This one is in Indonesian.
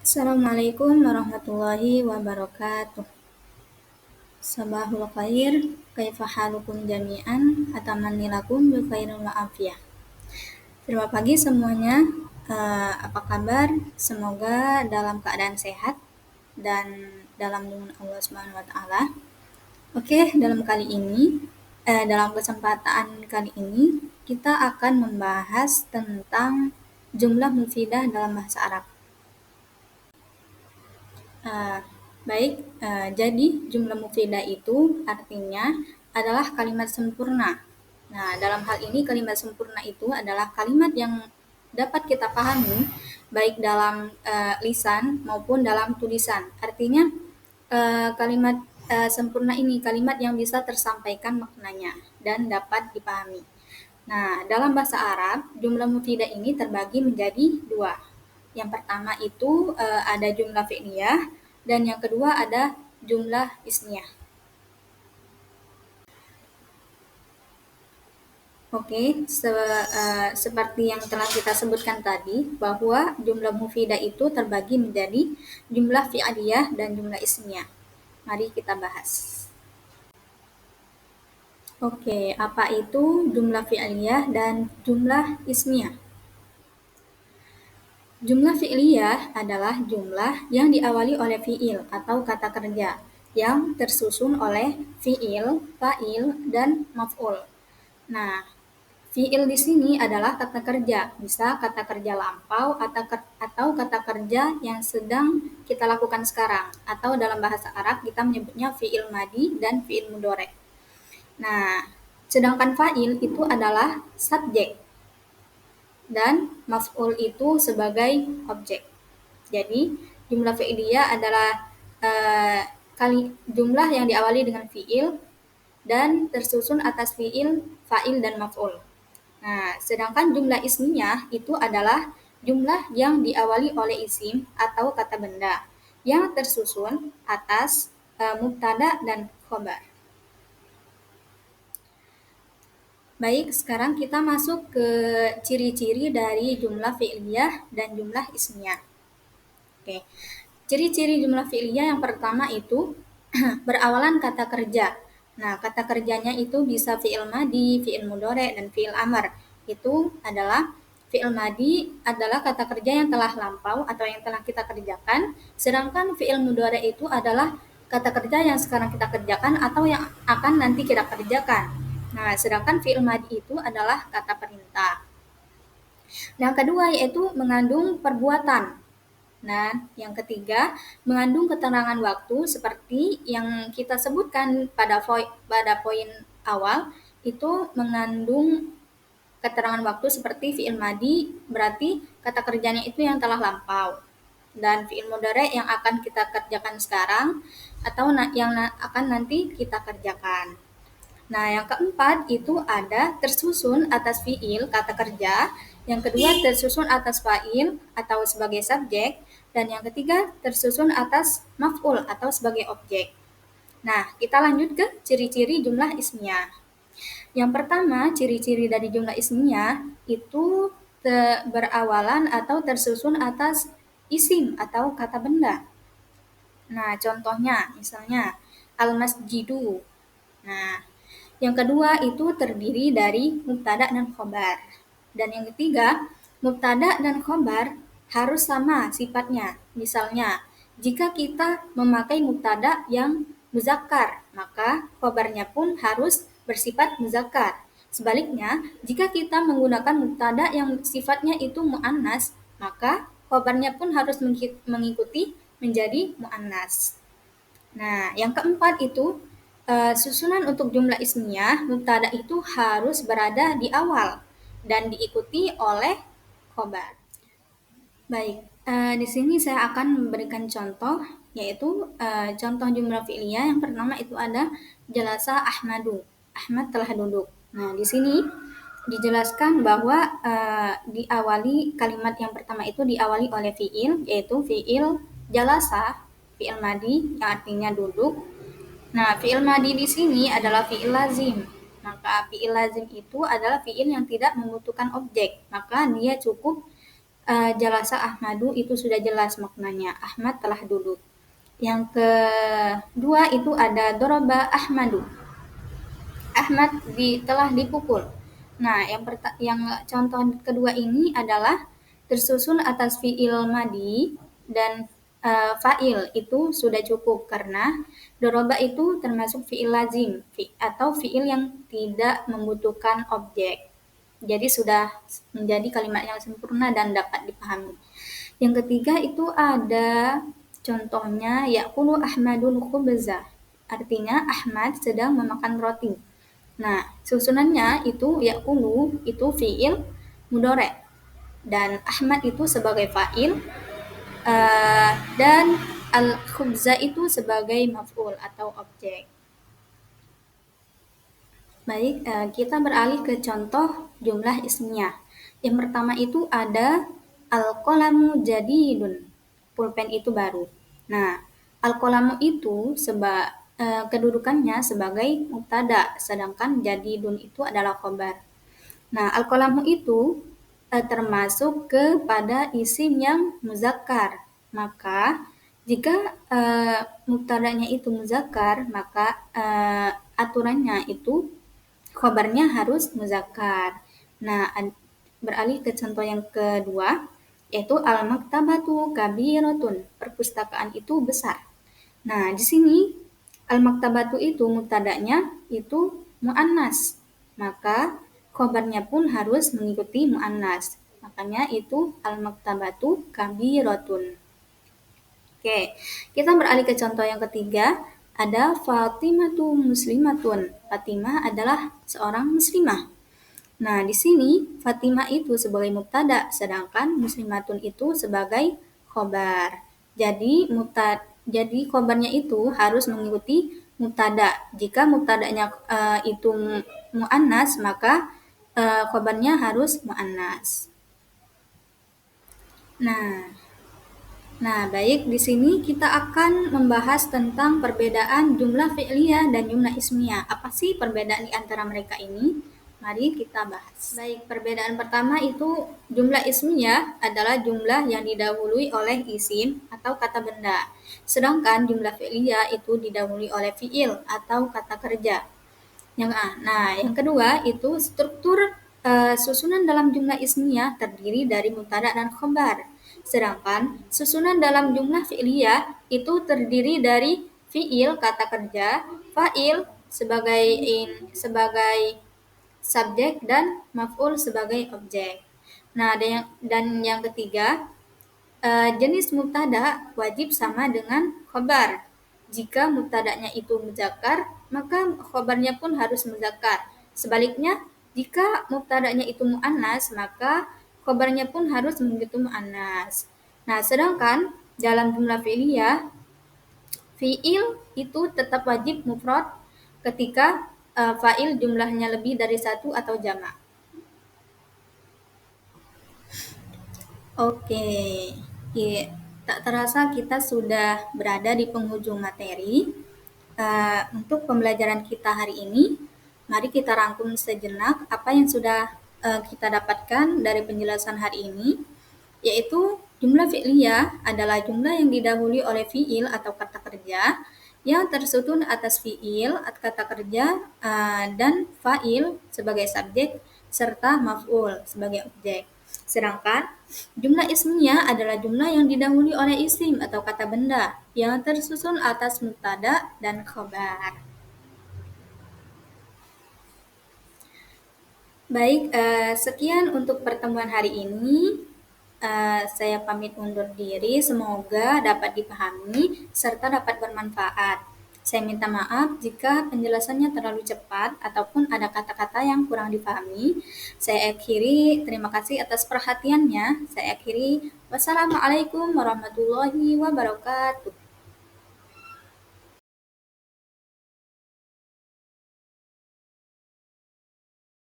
Assalamualaikum warahmatullahi wabarakatuh. Sabahul khair, kaifa halukum jami'an, atamanni lakum bi khairin wa afiyah. Selamat pagi semuanya. Apa kabar? Semoga dalam keadaan sehat dan dalam lindungan Allah Subhanahu wa taala. Oke, dalam kesempatan kali ini kita akan membahas tentang jumlah mufidah dalam bahasa Arab. Uh, jadi jumlah mufidah itu artinya adalah kalimat sempurna. Nah, dalam hal ini kalimat sempurna itu adalah kalimat yang dapat kita pahami baik dalam lisan maupun dalam tulisan. Artinya kalimat sempurna ini kalimat yang bisa tersampaikan maknanya dan dapat dipahami. Nah, dalam bahasa Arab, jumlah mufidah ini terbagi menjadi dua. Yang pertama itu ada jumlah fi'liyah dan yang kedua ada jumlah ismiyah. Oke, seperti yang telah kita sebutkan tadi bahwa jumlah mufidah itu terbagi menjadi jumlah fi'liyah dan jumlah ismiyah. Mari kita bahas. Oke, apa itu jumlah fi'liyah dan jumlah ismiyah? Jumlah fi'liyah adalah jumlah yang diawali oleh fi'il atau kata kerja yang tersusun oleh fi'il, fa'il, dan maf'ul. Nah, fi'il di sini adalah kata kerja, bisa kata kerja lampau atau kata kerja yang sedang kita lakukan sekarang, atau dalam bahasa Arab kita menyebutnya fi'il madi dan fi'il mudhari'. Nah, sedangkan fa'il itu adalah subjek dan maf'ul itu sebagai objek. Jadi, jumlah fi'liyah adalah jumlah yang diawali dengan fi'il dan tersusun atas fi'il, fa'il, dan maf'ul. Nah, sedangkan jumlah ismiyah itu adalah jumlah yang diawali oleh isim atau kata benda yang tersusun atas mubtada dan khobar. Baik, sekarang kita masuk ke ciri-ciri dari jumlah fi'liyah dan jumlah ismiyah. Oke. Ciri-ciri jumlah fi'liyah yang pertama itu berawalan kata kerja. Nah, kata kerjanya itu bisa fi'il madi, fi'il mudhari', dan fi'il amr. Itu adalah fi'il madi adalah kata kerja yang telah lampau atau yang telah kita kerjakan, sedangkan fi'il mudhari' itu adalah kata kerja yang sekarang kita kerjakan atau yang akan nanti kita kerjakan. Nah, sedangkan fi'il madi itu adalah kata perintah. Yang kedua yaitu mengandung perbuatan. Nah, yang ketiga mengandung keterangan waktu seperti yang kita sebutkan pada poin awal, itu mengandung keterangan waktu seperti fi'il madi berarti kata kerjanya itu yang telah lampau, dan fi'il mudhari' yang akan kita kerjakan sekarang atau yang akan nanti kita kerjakan. Nah, yang keempat itu ada tersusun atas fi'il, kata kerja. Yang kedua tersusun atas fa'il atau sebagai subjek. Dan yang ketiga tersusun atas maf'ul atau sebagai objek. Nah, kita lanjut ke ciri-ciri jumlah ismiyah. Yang pertama, ciri-ciri dari jumlah ismiyah itu berawalan atau tersusun atas isim atau kata benda. Nah, contohnya misalnya al-masjidu. Nah, yang kedua itu terdiri dari mubtada dan khobar. Dan yang ketiga, mubtada dan khobar harus sama sifatnya. Misalnya, jika kita memakai mubtada yang muzakkar, maka khobarnya pun harus bersifat muzakkar. Sebaliknya, jika kita menggunakan mubtada yang sifatnya itu muannas, maka khobarnya pun harus mengikuti menjadi muannas. Nah, yang keempat itu susunan untuk jumlah ismiyah, mubtada itu harus berada di awal dan diikuti oleh khobar. Baik, di sini saya akan memberikan contoh, yaitu contoh jumlah fi'liyah. Yang pertama itu ada jalasa Ahmadu. Ahmad telah duduk. Nah, di sini dijelaskan bahwa diawali kalimat yang pertama itu diawali oleh fi'il, yaitu fi'il jalasa, fi'il madi yang artinya duduk. Nah, fi'il madi di sini adalah fi'il lazim. Maka fi'il lazim itu adalah fi'il yang tidak membutuhkan objek. Maka dia cukup jalasa Ahmadu itu sudah jelas maknanya, Ahmad telah duduk. Yang kedua itu ada doroba Ahmadu. Ahmad telah dipukul. Nah, yang contoh kedua ini adalah tersusun atas fiil madi dan fa'il itu sudah cukup karena doroba itu termasuk fiil lazim atau fiil yang tidak membutuhkan objek. Jadi sudah menjadi kalimat yang sempurna dan dapat dipahami. Yang ketiga itu ada contohnya ya'kulu Ahmadul khubza. Artinya Ahmad sedang memakan roti. Nah, susunannya itu ya'kulu itu fiil mudhari dan Ahmad itu sebagai fa'il dan al-khubza itu sebagai maf'ul atau objek. Baik, kita beralih ke contoh jumlah ismiyah. Yang pertama itu ada al-qalamu jadidun. Pulpen itu baru. Nah, al-qalamu itu kedudukannya sebagai mubtada, sedangkan jadidun itu adalah khobar. Nah, al-qalamu itu termasuk kepada isim yang muzakkar. Maka jika mubtadanya itu muzakkar, maka aturannya itu khobarnya harus muzakkar. Nah, beralih ke contoh yang kedua, yaitu al-maktabatu kabiratun. Perpustakaan itu besar. Nah, di sini al-maktabatu itu mubtadanya itu muannas. Maka khobarnya pun harus mengikuti muannas. Makanya itu al-maktabatu kabiratun. Oke, kita beralih ke contoh yang ketiga. Ada Fatimatu muslimatun. Fatimah adalah seorang muslimah. Nah, di sini Fatimah itu sebagai mubtada, sedangkan muslimatun itu sebagai khobar. Jadi khobarnya itu harus mengikuti mubtada. Jika mubtadanya itu muannas, maka khobarnya harus muannas. Nah, baik, di sini kita akan membahas tentang perbedaan jumlah fi'liyah dan jumlah ismiyah. Apa sih perbedaan di antara mereka ini? Mari kita bahas. Baik, perbedaan pertama itu jumlah ismiyah adalah jumlah yang didahului oleh isim atau kata benda. Sedangkan jumlah fi'liyah itu didahului oleh fi'il atau kata kerja. Yang kedua itu struktur susunan dalam jumlah ismiyah terdiri dari mubtada dan khobar. Sedangkan susunan dalam jumlah fi'liyah itu terdiri dari fi'il kata kerja, fa'il sebagai subjek dan maf'ul sebagai objek. Nah, dan yang ketiga, jenis mubtada wajib sama dengan khobar. Jika mubtadanya itu muzakkar, maka khobarnya pun harus muzakkar. Sebaliknya, jika mubtadanya itu muannas, maka khobarnya pun harus mengikuti muannas. Nah, sedangkan dalam jumlah fi'liyah, fi'il itu tetap wajib mufrad ketika fa'il jumlahnya lebih dari satu atau jamak. Oke, tak terasa kita sudah berada di penghujung materi. Untuk pembelajaran kita hari ini, mari kita rangkum sejenak apa yang sudah kita dapatkan dari penjelasan hari ini, yaitu jumlah fi'liyah adalah jumlah yang didahului oleh fi'il atau kata kerja yang tersusun atas fi'il, kata kerja, dan fa'il sebagai subjek, serta maf'ul sebagai objek. Sedangkan jumlah ismiyah adalah jumlah yang didahului oleh isim atau kata benda yang tersusun atas mubtada dan khobar. Baik, sekian untuk pertemuan hari ini. Saya pamit undur diri, semoga dapat dipahami serta dapat bermanfaat. Saya minta maaf jika penjelasannya terlalu cepat ataupun ada kata-kata yang kurang dipahami. Saya akhiri, terima kasih atas perhatiannya. Saya akhiri, wassalamualaikum warahmatullahi wabarakatuh.